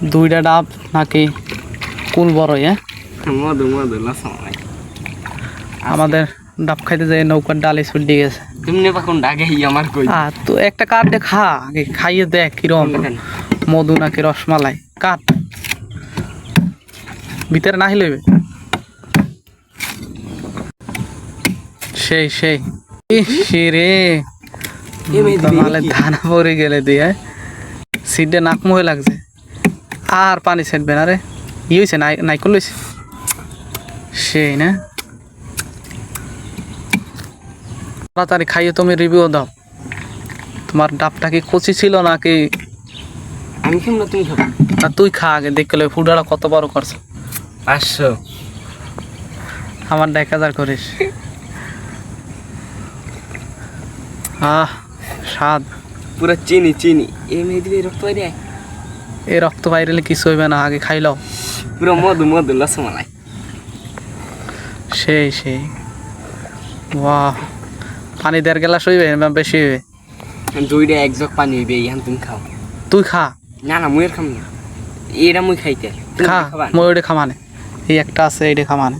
দুইটা ডাব নাকি কুল বড়ই? হ্যাঁ, মধু মধু লসমলাই আমাদের ডাব খাইতে যাই নৌকার ডালে ছুটি গেছে। তুমি এখন ডাকে আমার কই তো একটা কাঠ দে, খা আগে, খাইয়ে দেখ কিরম মধু নাকি রসমালাই। কাঠ ভিতরে না হিলবে। সেই সেই রে মালের ধানা পড়ে গেলে দিয়ে সিটে নাক মুহে লাগছে। আর পানি ছেটবে না রে। ই হয়েছে নাইকল লইছে সেই না। তাড়াতাড়ি খাইয়ে তুমি রিভিউ দাও। তোমার ডাবটা কি কচি ছিল নাকি? আমি খাম না, তুমি খাবা না তুই খা আগে, দেখলে ফুডাটা কত বড় করছে। 500 আমার 1000 করিস। স্বাদ পুরো চিনি চিনি। এই মেয়েদের রক্ত বাইরে এই রক্ত বাইরে কিছু হইবে না, আগে খাইলাও। পুরো মধু মধু লসমলাই সেই সেই। বাহ, পানি 1.5 গ্লাস হইবে না বেশি হইবে? 1 জগ পানি হইবে। এখন তুমি খাও। তুই খা। না না মুইয়ের খাম না, এরা মুই খাইতে। খা, মই ওইটা খামানে। এই একটা আছে, এইটা খামানে।